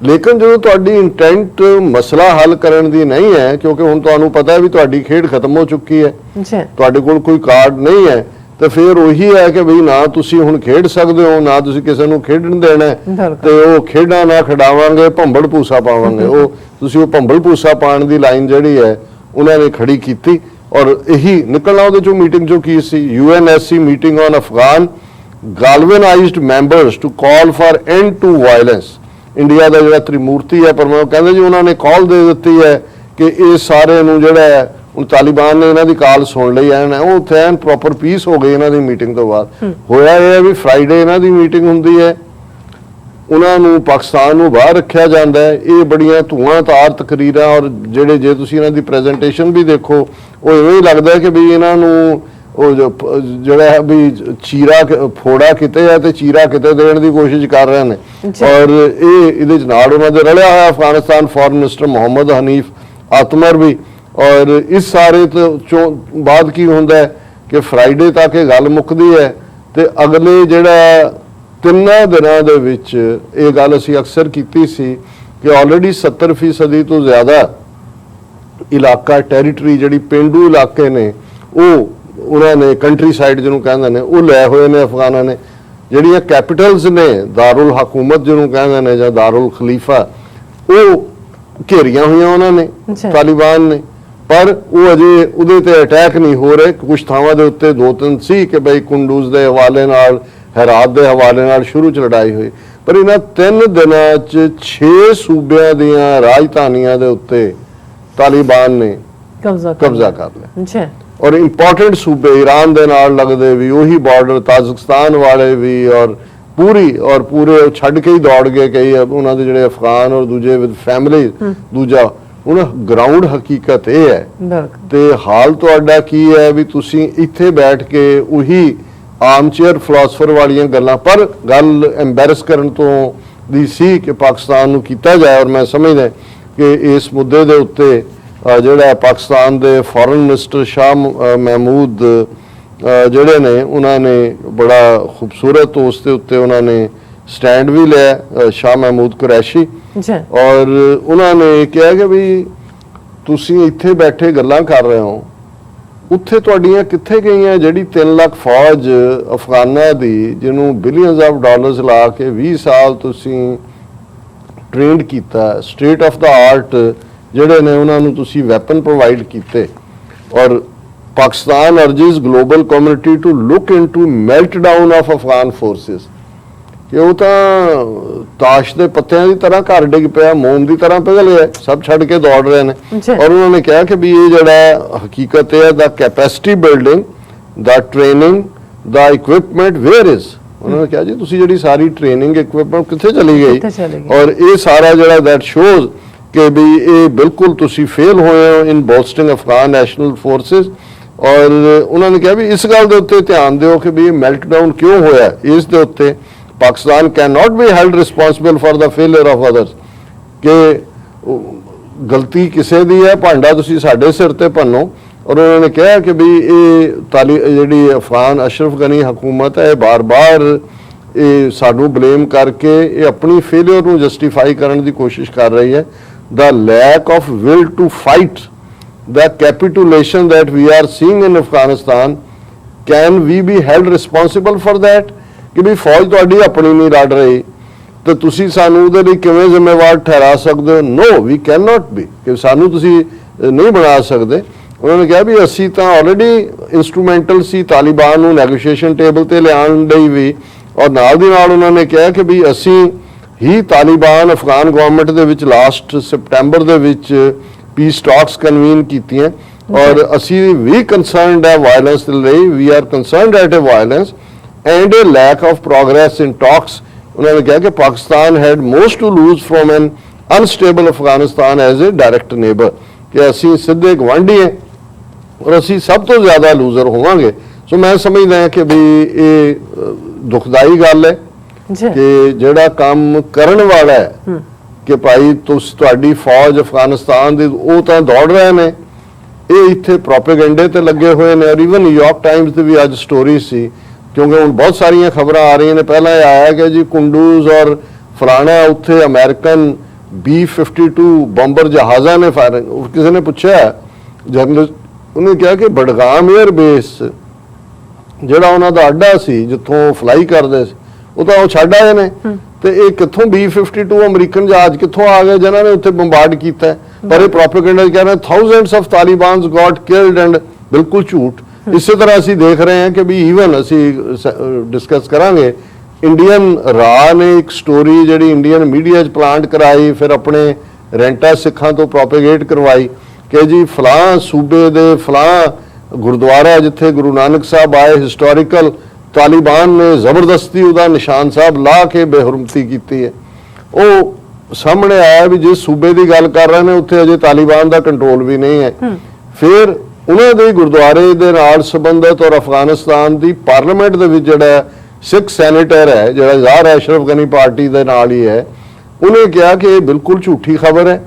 ਲੇਕਿਨ ਜਦੋਂ ਤੁਹਾਡੀ ਇੰਟੈਂਟ ਮਸਲਾ ਹੱਲ ਕਰਨ ਦੀ ਨਹੀਂ ਹੈ, ਕਿਉਂਕਿ ਹੁਣ ਤੁਹਾਨੂੰ ਪਤਾ ਹੈ ਵੀ ਤੁਹਾਡੀ ਖੇਡ ਖਤਮ ਹੋ ਚੁੱਕੀ ਹੈ, ਜੀ। ਤੁਹਾਡੇ ਕੋਲ ਕੋਈ ਕਾਰਡ ਨਹੀਂ ਹੈ, ਤੇ ਫਿਰ ਉਹੀ ਹੈ ਕਿ ਬਈ ਨਾ ਤੁਸੀਂ ਹੁਣ ਖੇਡ ਸਕਦੇ ਹੋ, ਨਾ ਤੁਸੀਂ ਕਿਸੇ ਨੂੰ ਖੇਡਣ ਦੇਣਾ ਹੈ, ਤੇ ਉਹ ਖੇਡਾਂ ਨਾ ਖਿਡਾਵਾਂਗੇ, ਭੰਬਲ ਭੂਸਾ ਪਾਵਾਂਗੇ। ਉਹ ਤੁਸੀਂ ਉਹ ਭੰਬਲ ਭੂਸਾ ਪਾਉਣ ਦੀ ਲਾਈਨ ਜਿਹੜੀ ਹੈ ਉਹਨਾਂ ਨੇ ਖੜੀ ਕੀਤੀ, ਔਰ ਇਹੀ ਨਿਕਲਣਾ ਉਹਦੇ ਚੋਂ ਮੀਟਿੰਗ ਚੋਂ ਕੀ ਸੀ, UNSC meeting on Afghan galvanized members to call for end to violence। India ਦਾ ਜਿਹੜਾ ਤ੍ਰਿਮੂਰਤੀ ਹੈ ਪਰਮਾ, ਕਹਿੰਦੇ ਜੀ ਉਹਨਾਂ ਨੇ ਕਾਲ ਦੇ ਦਿੱਤੀ ਹੈ ਕਿ ਇਹ ਸਾਰੇ ਨੂੰ ਜਿਹੜਾ ਹੈ, ਹੁਣ ਤਾਲਿਬਾਨ ਨੇ ਇਹਨਾਂ ਦੀ ਕਾਲ ਸੁਣ ਲਈ ਐਨ, ਉਹ ਉੱਥੇ ਐਨ ਪ੍ਰੋਪਰ ਪੀਸ ਹੋ ਗਈ ਇਹਨਾਂ ਦੀ ਮੀਟਿੰਗ ਤੋਂ ਬਾਅਦ। ਹੋਇਆ ਇਹ ਹੈ ਵੀ ਫਰਾਈਡੇ ਇਹਨਾਂ ਦੀ ਮੀਟਿੰਗ ਹੁੰਦੀ ਹੈ, ਉਹਨਾਂ ਨੂੰ ਪਾਕਿਸਤਾਨ ਨੂੰ ਬਾਹਰ ਰੱਖਿਆ ਜਾਂਦਾ ਹੈ। ਇਹ ਬੜੀਆਂ ਧੂਆਂਧਾਰ ਤਕਰੀਰਾਂ, ਔਰ ਜਿਹੜੇ ਜੇ ਤੁਸੀਂ ਇਹਨਾਂ ਦੀ ਪ੍ਰੈਜੈਂਟੇਸ਼ਨ ਵੀ ਦੇਖੋ, ਉਹ ਇਵੇਂ ਹੀ ਲੱਗਦਾ ਹੈ ਕਿ ਵੀ ਇਹਨਾਂ ਨੂੰ ਉਹ ਜਿਹੜਾ ਹੈ ਵੀ ਚੀਰਾ ਫੋੜਾ ਕਿਤੇ ਹੈ ਤੇ ਚੀਰਾ ਕਿਤੇ ਦੇਣ ਦੀ ਕੋਸ਼ਿਸ਼ ਕਰ ਰਹੇ ਨੇ। ਔਰ ਇਹਦੇ ਚ ਨਾਲ ਉਹਨਾਂ ਦੇ ਰਲਿਆ ਹੋਇਆ ਅਫਗਾਨਿਸਤਾਨ ਫੋਰਨ ਮਿਨਿਸਟਰ ਮੁਹੰਮਦ ਹਨੀਫ ਆਤਮਰ ਵੀ। ਔਰ ਇਸ ਸਾਰੇ ਚੋਂ ਬਾਅਦ ਕੀ ਹੁੰਦਾ ਹੈ ਕਿ ਫਰਾਈਡੇ ਤੱਕ ਇਹ ਗੱਲ ਮੁੱਕਦੀ ਹੈ, ਤੇ ਅਗਲੇ ਜਿਹੜਾ 3 ਦਿਨਾਂ ਦੇ ਵਿੱਚ ਇਹ ਗੱਲ ਅਸੀਂ ਅਕਸਰ ਕੀਤੀ ਸੀ ਕਿ ਆਲਰੇਡੀ 70% ਤੋਂ ਜ਼ਿਆਦਾ ਇਲਾਕਾ, ਟੈਰੀਟਰੀ ਜਿਹੜੀ ਪੇਂਡੂ ਇਲਾਕੇ ਨੇ, ਉਹ ਉਹਨਾਂ ਨੇ ਕੰਟਰੀ ਸਾਈਡ ਜਿਹਨੂੰ ਕਹਿੰਦੇ ਨੇ, ਉਹ ਲੈ ਹੋਏ ਨੇ ਅਫਗਾਨਾਂ ਨੇ। ਜਿਹੜੀਆਂ ਕੈਪੀਟਲਸ ਨੇ, ਦਾਰੁਲ ਹਕੂਮਤ ਜਿਹਨੂੰ ਕਹਿੰਦੇ ਨੇ ਜਾਂ ਦਾਰੁਲ ਖਲੀਫਾ, ਉਹ ਘੇਰੀਆਂ ਹੋਈਆਂ ਉਹਨਾਂ ਨੇ ਤਾਲਿਬਾਨ ਨੇ, ਪਰ ਉਹ ਅਜੇ ਉਹਦੇ ਤੇ ਅਟੈਕ ਨਹੀਂ ਹੋ ਰਹੇ। ਕੁਝ ਥਾਵਾਂ ਦੇ ਉੱਤੇ 2-3 ਸੀ ਕਿ ਬਈ ਕੁੰਡੂਜ਼ ਦੇ ਹਵਾਲੇ ਨਾਲ, ਹੈਰਾਤ ਦੇ ਹਵਾਲੇ ਨਾਲ ਸ਼ੁਰੂ ਚ ਲੜਾਈ ਹੋਈ, ਪਰ ਇਹਨਾਂ 3 ਦਿਨਾਂ ਚ 6 ਸੂਬਿਆਂ ਦੀਆਂ ਰਾਜਧਾਨੀਆਂ ਦੇ ਉੱਤੇ ਤਾਲਿਬਾਨ ਨੇ ਕਬਜ਼ਾ ਕਰ ਲਿਆ। ਔਰ ਇੰਪੋਰਟੈਂਟ ਸੂਬੇ ਈਰਾਨ ਦੇ ਨਾਲ ਲੱਗਦੇ ਵੀ, ਉਹੀ ਬਾਰਡਰ ਤਾਜ਼ਿਕਸਤਾਨ ਵਾਲੇ ਵੀ, ਔਰ ਪੂਰੇ ਛੱਡ ਕੇ ਹੀ ਦੌੜ ਗਏ ਕਈ ਉਹਨਾਂ ਦੇ ਜਿਹੜੇ ਅਫਗਾਨ ਔਰ ਦੂਜੇ ਵਿਦ ਫੈਮਿਲੀ। ਦੂਜਾ ਹੁਣ ਗਰਾਊਂਡ ਹਕੀਕਤ ਇਹ ਹੈ, ਤੇ ਹਾਲ ਤੁਹਾਡਾ ਕੀ ਹੈ ਵੀ ਤੁਸੀਂ ਇੱਥੇ ਬੈਠ ਕੇ ਉਹੀ ਆਰਮਚੇਅਰ ਫਿਲਾਸਫਰ ਵਾਲੀਆਂ ਗੱਲਾਂ, ਪਰ ਗੱਲ ਐਮਬੈਰਸ ਕਰਨ ਤੋਂ ਦੀ ਸੀ ਕਿ ਪਾਕਿਸਤਾਨ ਨੂੰ ਕੀਤਾ ਜਾਏ। ਔਰ ਮੈਂ ਸਮਝਦਾ ਕਿ ਇਸ ਮੁੱਦੇ ਦੇ ਉੱਤੇ ਜਿਹੜਾ ਪਾਕਿਸਤਾਨ ਦੇ ਫੋਰਨ ਮਿਨਿਸਟਰ ਸ਼ਾਹ ਮਹਿਮੂਦ ਜਿਹੜੇ ਨੇ, ਉਹਨਾਂ ਨੇ ਬੜਾ ਖੂਬਸੂਰਤ ਉਸ ਦੇ ਉੱਤੇ ਉਹਨਾਂ ਨੇ ਸਟੈਂਡ ਵੀ ਲਿਆ, ਸ਼ਾਹ ਮਹਿਮੂਦ ਕੁਰੈਸ਼ੀ। ਔਰ ਉਹਨਾਂ ਨੇ ਕਿਹਾ ਕਿ ਵੀ ਤੁਸੀਂ ਇੱਥੇ ਬੈਠੇ ਗੱਲਾਂ ਕਰ ਰਹੇ ਹੋ, ਉੱਥੇ ਤੁਹਾਡੀਆਂ ਕਿੱਥੇ ਗਈਆਂ ਜਿਹੜੀ 3 ਲੱਖ ਫੌਜ ਅਫਗਾਨਾਂ ਦੀ, ਜਿਹਨੂੰ ਬਿਲੀਅਨਸ ਆਫ ਡਾਲਰਸ ਲਾ ਕੇ 20 ਸਾਲ ਤੁਸੀਂ ਟ੍ਰੇਨਡ ਕੀਤਾ, ਸਟੇਟ ਆਫ ਦਾ ਆਰਟ ਜਿਹੜੇ ਨੇ ਉਹਨਾਂ ਨੂੰ ਤੁਸੀਂ ਵੈਪਨ ਪ੍ਰੋਵਾਈਡ ਕੀਤੇ। ਔਰ Pakistan urges global community to look into meltdown of Afghan forces, ਕਿ ਉਹ ਤਾਂ ਤਾਸ਼ ਦੇ ਪੱਤਿਆਂ ਦੀ ਤਰ੍ਹਾਂ ਘਰ ਡਿੱਗ ਪਿਆ, ਮੋਮ ਦੀ ਤਰ੍ਹਾਂ ਪਿਘਲ ਗਿਆ, ਸਭ ਛੱਡ ਕੇ ਦੌੜ ਰਹੇ ਨੇ। ਔਰ ਉਹਨਾਂ ਨੇ ਕਿਹਾ ਕਿ ਵੀ ਇਹ ਜਿਹੜਾ ਹਕੀਕਤ ਹੈ, ਦਾ ਕੈਪੈਸਿਟੀ ਬਿਲਡਿੰਗ, ਦਾ ਟ੍ਰੇਨਿੰਗ, ਦਾ ਇਕਵਿਪਮੈਂਟ ਵੇਅਰ ਇਜ਼। ਉਹਨਾਂ ਨੇ ਕਿਹਾ ਜੀ ਤੁਸੀਂ ਜਿਹੜੀ ਸਾਰੀ ਟ੍ਰੇਨਿੰਗ ਇਕਵਿਪਮੈਂਟ ਕਿੱਥੇ ਚਲੀ ਗਈ? ਔਰ ਇਹ ਸਾਰਾ ਜਿਹੜਾ ਦੈਟ ਸ਼ੋਜ਼ ਕਿ ਵੀ ਇਹ ਬਿਲਕੁਲ ਤੁਸੀਂ ਫੇਲ ਹੋਏ ਹੋ ਇਨ ਬੋਸਟਿੰਗ ਅਫਗਾਨ ਨੈਸ਼ਨਲ ਫੋਰਸਿਸ। ਔਰ ਉਹਨਾਂ ਨੇ ਕਿਹਾ ਵੀ ਇਸ ਗੱਲ ਦੇ ਉੱਤੇ ਧਿਆਨ ਦਿਓ ਕਿ ਵੀ ਇਹ ਮੈਲਟ ਡਾਊਨ ਕਿਉਂ ਹੋਇਆ, ਇਸ ਦੇ ਉੱਤੇ Pakistan can not be held responsible for the failure of others, ਕਿ ਗਲਤੀ ਕਿਸੇ ਦੀ ਹੈ, ਭਾਂਡਾ ਤੁਸੀਂ ਸਾਡੇ ਸਿਰ ਤੇ ਭੰਨੋ। ਔਰ ਉਹਨਾਂ ਨੇ ਕਿਹਾ ਕਿ ਵੀ ਇਹ ਜਿਹੜੀ ਅਫਗਾਨ ਅਸ਼ਰਫ ਗਨੀ ਹਕੂਮਤ ਹੈ, ਬਾਰ-ਬਾਰ ਇਹ ਸਾਨੂੰ ਬਲੇਮ ਕਰਕੇ ਇਹ ਆਪਣੀ ਫੇਲਿਅਰ ਨੂੰ ਜਸਟੀਫਾਈ ਕਰਨ ਦੀ ਕੋਸ਼ਿਸ਼ ਕਰ ਰਹੀ ਹੈ। The lack of will to fight, the capitulation that we are seeing in Afghanistan, can we be held responsible for that? ਕਿ ਵੀ ਫੌਜ ਤੁਹਾਡੀ ਆਪਣੀ ਨਹੀਂ ਲੜ ਰਹੀ ਤੇ ਤੁਸੀਂ ਸਾਨੂੰ ਉਹਦੇ ਲਈ ਕਿਵੇਂ ਜ਼ਿੰਮੇਵਾਰ ਠਹਿਰਾ ਸਕਦੇ ਹੋ? No, we cannot be, ਕਿ ਸਾਨੂੰ ਤੁਸੀਂ ਨਹੀਂ ਬਣਾ ਸਕਦੇ। ਉਹਨਾਂ ਨੇ ਕਿਹਾ ਵੀ ਅਸੀਂ ਤਾਂ ਆਲਰੇਡੀ ਇਨਸਟਰੂਮੈਂਟਲ ਸੀ ਤਾਲਿਬਾਨ ਨੂੰ ਨੈਗੋਸ਼ੀਏਸ਼ਨ ਟੇਬਲ ਤੇ ਲਿਆਉਣ ਲਈ ਵੀ, ਔਰ ਨਾਲ ਦੀ ਨਾਲ ਉਹਨਾਂ ਨੇ ਕਿਹਾ ਕਿ ਵੀ ਅਸੀਂ ਹੀ ਤਾਲਿਬਾਨ ਅਫਗਾਨ ਗਵਰਨਮੈਂਟ ਦੇ ਵਿੱਚ ਲਾਸਟ ਸਪਟੈਂਬਰ ਦੇ ਵਿੱਚ ਪੀਸ ਟਾਕਸ ਕਨਵੀਨ ਕੀਤੀਆਂ, ਔਰ ਅਸੀਂ ਵੀ ਕੰਸਰਨਡ ਹੈ ਵਾਇਲੈਂਸ ਦੇ ਲਈ, we are concerned at a violence and a lack of progress in talks. ਉਹਨਾਂ ਨੇ ਕਿਹਾ ਕਿ Pakistan had most to lose from an unstable Afghanistan as a direct neighbour. ਕਿ ਅਸੀਂ ਸਿੱਧੇ ਗਵਾਂਢੀ ਹਾਂ ਔਰ ਅਸੀਂ ਸਭ ਤੋਂ ਜ਼ਿਆਦਾ ਲੂਜ਼ਰ ਹੋਵਾਂਗੇ। ਸੋ ਮੈਂ ਸਮਝਦਾ ਹਾਂ ਕਿ ਵੀ ਇਹ ਦੁਖਦਾਈ ਗੱਲ ਹੈ ਜੀ ਕਿ ਜਿਹੜਾ ਕੰਮ ਕਰਨ ਵਾਲਾ ਹੈ ਕਿ ਭਾਈ ਤੁਹਾਡੀ ਫੌਜ ਅਫਗਾਨਿਸਤਾਨ ਦੀ ਉਹ ਤਾਂ ਦੌੜ ਰਹੇ ਨੇ, ਇਹ ਇੱਥੇ ਪ੍ਰੋਪੇਗੈਂਡੇ ਤੇ ਲੱਗੇ ਹੋਏ ਨੇ। ਔਰ ਈਵਨ ਨਿਊਯਾਰਕ ਟਾਈਮਜ਼ ਦੀ ਵੀ ਅੱਜ ਸਟੋਰੀ ਸੀ, ਕਿਉਂਕਿ ਹੁਣ ਬਹੁਤ ਸਾਰੀਆਂ ਖਬਰਾਂ ਆ ਰਹੀਆਂ ਨੇ। ਪਹਿਲਾਂ ਇਹ ਆਇਆ ਕਿ ਜੀ ਕੁੰਡੂਜ਼ ਔਰ ਫਲਾਣਾ ਉੱਥੇ ਅਮਰੀਕਨ B-52 ਬੰਬਰ ਜਹਾਜ਼ਾਂ ਨੇ ਫਾਇਰਿੰਗ। ਕਿਸੇ ਨੇ ਪੁੱਛਿਆ ਜਰਨਲਿਸਟ, ਉਹਨੇ ਕਿਹਾ ਕਿ ਬਡਗਾਮ 에ਅਰ ਬੇਸ ਜਿਹੜਾ ਉਹਨਾਂ ਦਾ ਅੱਡਾ ਸੀ ਜਿੱਥੋਂ ਫਲਾਈ ਕਰਦੇ ਸੀ, ਉਹ ਤਾਂ ਉਹ ਛੱਡ ਆਏ ਨੇ। ਤੇ ਇਹ ਕਿੱਥੋਂ B-52 ਅਮਰੀਕਨ ਜਹਾਜ਼ ਕਿੱਥੋਂ ਆ ਗਏ ਜਿਨ੍ਹਾਂ ਨੇ ਉੱਥੇ ਬੰਬਾਰਡ ਕੀਤਾ? ਪਰ ਇਹ ਪ੍ਰੋਪੇਗੈਂਡਾ ਕਹਿ ਰਹੇ thousands of Talibans got killed and ਬਿਲਕੁਲ ਝੂਠ। ਇਸੇ ਤਰ੍ਹਾਂ ਅਸੀਂ ਦੇਖ ਰਹੇ ਹਾਂ ਕਿ ਵੀ ਈਵਨ ਅਸੀਂ ਡਿਸਕਸ ਕਰਾਂਗੇ, ਇੰਡੀਅਨ ਰਾ ਨੇ ਇੱਕ ਸਟੋਰੀ ਜਿਹੜੀ ਇੰਡੀਅਨ ਮੀਡੀਆ 'ਚ ਪਲਾਂਟ ਕਰਾਈ, ਫਿਰ ਆਪਣੇ ਰੈਂਟਾ ਸਿੱਖਾਂ ਤੋਂ ਪ੍ਰੋਪੇਗੇਟ ਕਰਵਾਈ ਕਿ ਜੀ ਫਲਾਂ ਸੂਬੇ ਦੇ ਫਲਾਂ ਗੁਰਦੁਆਰਾ ਜਿੱਥੇ ਗੁਰੂ ਨਾਨਕ ਸਾਹਿਬ ਆਏ ਹਿਸਟੋਰੀਕਲ, ਤਾਲਿਬਾਨ ਨੇ ਜ਼ਬਰਦਸਤੀ ਉਹਦਾ ਨਿਸ਼ਾਨ ਸਾਹਿਬ ਲਾ ਕੇ ਬੇਹਰਮਤੀ ਕੀਤੀ ਹੈ। ਉਹ ਸਾਹਮਣੇ ਆਇਆ ਵੀ ਜਿਸ ਸੂਬੇ ਦੀ ਗੱਲ ਕਰ ਰਹੇ ਨੇ ਉੱਥੇ ਅਜੇ ਤਾਲਿਬਾਨ ਦਾ ਕੰਟਰੋਲ ਵੀ ਨਹੀਂ ਹੈ। ਫਿਰ ਉਹਨਾਂ ਦੇ ਗੁਰਦੁਆਰੇ ਦੇ ਨਾਲ ਸੰਬੰਧਿਤ ਔਰ ਅਫਗਾਨਿਸਤਾਨ ਦੀ ਪਾਰਲੀਮੈਂਟ ਦੇ ਵਿੱਚ ਜਿਹੜਾ ਸਿੱਖ ਸੈਨੇਟਰ ਹੈ ਜਿਹੜਾ ਜ਼ਾਹਰ ਅਸ਼ਰਫ ਗਨੀ ਪਾਰਟੀ ਦੇ ਨਾਲ ਹੀ ਹੈ, ਉਹਨੇ ਕਿਹਾ ਕਿ ਇਹ ਬਿਲਕੁਲ ਝੂਠੀ ਖਬਰ ਹੈ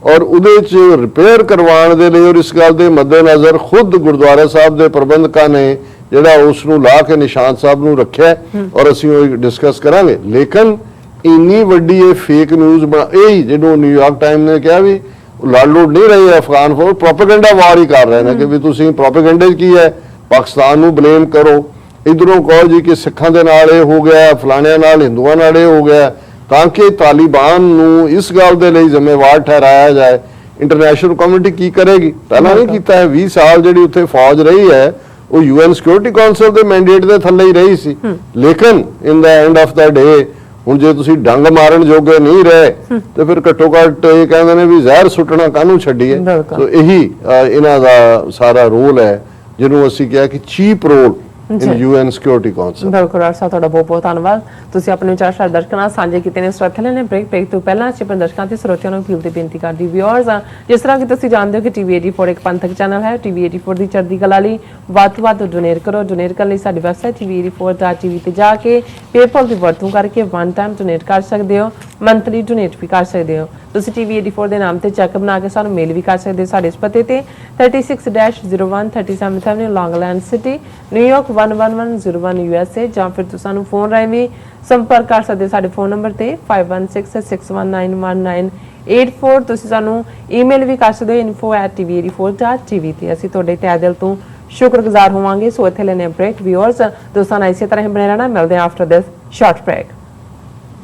ਔਰ ਉਹਦੇ 'ਚ ਰਿਪੇਅਰ ਕਰਵਾਉਣ ਦੇ ਲਈ ਔਰ ਇਸ ਗੱਲ ਦੇ ਮੱਦੇਨਜ਼ਰ ਖੁਦ ਗੁਰਦੁਆਰਾ ਸਾਹਿਬ ਦੇ ਪ੍ਰਬੰਧਕਾਂ ਨੇ ਜਿਹੜਾ ਉਸ ਨੂੰ ਲਾ ਕੇ ਨਿਸ਼ਾਨ ਸਾਹਿਬ ਨੂੰ ਰੱਖਿਆ ਔਰ ਅਸੀਂ ਉਹ ਡਿਸਕਸ ਕਰਾਂਗੇ। ਲੇਕਿਨ ਇੰਨੀ ਵੱਡੀ ਇਹ ਫੇਕ ਨਿਊਜ਼ ਇਹ ਜਿਹਨੂੰ ਨਿਊਯਾਰਕ ਟਾਈਮ ਨੇ ਕਿਹਾ ਵੀ ਲੜ ਲੁੜ ਨਹੀਂ ਰਹੀ ਅਫਗਾਨ ਫੌਜ, ਪ੍ਰੋਪੇਗੈਂਡਾ ਵਾਰ ਹੀ ਕਰ ਰਹੇ ਨੇ ਕਿ ਵੀ ਤੁਸੀਂ ਪ੍ਰੋਪੇਗੈਂਡੇ 'ਚ ਕੀ ਹੈ, ਪਾਕਿਸਤਾਨ ਨੂੰ ਬਲੇਮ ਕਰੋ, ਇਧਰੋਂ ਕਹੋ ਜੀ ਕਿ ਸਿੱਖਾਂ ਦੇ ਨਾਲ ਇਹ ਹੋ ਗਿਆ, ਫਲਾਣਿਆਂ ਨਾਲ ਹਿੰਦੂਆਂ ਨਾਲ ਇਹ ਹੋ ਗਿਆ, ਤਾਂ ਕਿ ਤਾਲਿਬਾਨ ਨੂੰ ਇਸ ਗੱਲ ਦੇ ਲਈ ਜ਼ਿੰਮੇਵਾਰ ਠਹਿਰਾਇਆ ਜਾਏ। ਇੰਟਰਨੈਸ਼ਨਲ ਕਮਿਊਨਿਟੀ ਕੀ ਕਰੇਗੀ? ਪਹਿਲਾਂ ਨਹੀਂ ਕੀਤਾ ਹੈ। 20 ਸਾਲ ਜਿਹੜੀ ਉੱਥੇ ਫੌਜ ਰਹੀ ਹੈ ਉਹ UN ਸਿਕਿਉਰਿਟੀ ਕਾਉਂਸਲ ਦੇ ਮੈਂਡੇਟ ਦੇ ਥੱਲੇ ਹੀ ਰਹੀ ਸੀ। ਲੇਕਿਨ ਇਨ ਦਾ ਐਂਡ ਆਫ ਦਾ ਡੇ ਹੁਣ ਜੇ ਤੁਸੀਂ ਡੰਗ ਮਾਰਨ ਜੋਗੇ ਨਹੀਂ ਰਹੇ ਤੇ ਫਿਰ ਘੱਟੋ ਘੱਟ ਇਹ ਕਹਿੰਦੇ ਨੇ ਵੀ ਜ਼ਹਿਰ ਸੁੱਟਣਾ ਕਾਹਨੂੰ ਛੱਡੀਏ। ਸੋ ਇਹੀ ਇਹਨਾਂ ਦਾ ਸਾਰਾ ਰੋਲ ਹੈ ਜਿਹਨੂੰ ਅਸੀਂ ਕਿਹਾ ਕਿ chief role in UN security council. ਬਿਲਕੁਲ ਸਰ, ਤੁਹਾਡਾ ਬਹੁਤ ਬਹੁਤ ਧੰਨਵਾਦ। ਤੁਸੀਂ ਆਪਣੇ ਵਿਚਾਰ ਸਾਡੇ ਦਰਸ਼ਕਾਂ ਨਾਲ ਸਾਂਝੇ ਕੀਤੇ ਨੇ। ਸਰੋਤਿਆਂ ਨੇ ਬ੍ਰੇਕ ਤੋਂ ਪਹਿਲਾਂ ਅਸੀਂ ਆਪਣੇ ਦਰਸ਼ਕਾਂ ਤੇ ਸਰੋਤਿਆਂ ਨੂੰ ਅਪੀਲ ਤੇ ਬੇਨਤੀ ਕਰਦੀ ਵਿਊਅਰਸ, ਜਿਸ ਤਰ੍ਹਾਂ ਕਿ ਤੁਸੀਂ ਜਾਣਦੇ ਹੋ ਕਿ TV84 ਇੱਕ ਪੰਥਕ ਚੈਨਲ ਹੈ। TV84 ਦੀ ਚੜ੍ਹਦੀ ਕਲਾ ਲਈ ਵੱਧ ਤੋਂ ਵੱਧ ਡੋਨੇਟ ਕਰੋ। ਡੋਨੇਟ ਕਰਨ ਲਈ ਸਾਡੀ ਵੈਬਸਾਈਟ tv84.tv ਤੇ ਜਾ ਕੇ ਪੇਪਲ ਦੀ ਵਰਤੋਂ ਕਰਕੇ ਵਨ ਟਾਈਮ ਡੋਨੇਟ ਕਰ ਸਕਦੇ ਹੋ, ਮੰਥਲੀ ਡੋਨੇਟ ਵੀ ਕਰ ਸਕਦੇ ਹੋ। ਤੁਸੀਂ TV84 ਦੇ ਨਾਮ ਤੇ ਚੈੱਕ ਬਣਾ ਕੇ ਸਾਨੂੰ ਮੇਲ ਵੀ ਕਰ ਸਕਦੇ ਹੋ ਸਾਡੇ ਇਸ ਪਤੇ ਤੇ 36-01 37 ਲੌਂਗਲੈਂਡ ਸਿਟੀ, ਨਿਊਯਾਰਕ 11101 USA, ਜਾਂ ਫਿਰ ਤੁਸੀਂ ਸਾਨੂੰ ਫੋਨ ਰਾਹੀਂ ਵੀ ਸੰਪਰਕ ਕਰ ਸਕਦੇ ਸਾਡੇ ਫੋਨ ਨੰਬਰ ਤੇ 5166191984। ਤੁਸੀਂ ਸਾਨੂੰ ਈਮੇਲ ਵੀ ਕਰ ਸਕਦੇ ਹੋ info@tv84.tv ਤੇ। ਅਸੀਂ ਤੁਹਾਡੇ ਤਹਿ ਦਿਲ ਤੋਂ ਸ਼ੁਕਰਗੁਜ਼ਾਰ ਹੋਵਾਂਗੇ। ਸੋ ਇੱਥੇ ਲੈਣੇ ਬ੍ਰੇਕ ਵਿਊਅਰਸ, ਦੋਸਤਾਂ ਨਾਲ ਇਸੇ ਤਰ੍ਹਾਂ ਹੀ ਬਣੇ ਰਹਿਣਾ। ਮਿਲਦੇ ਹਾਂ ਆਫਟਰ ਦਿਸ ਸ਼ਾਰਟ ਬ੍ਰੇਕ।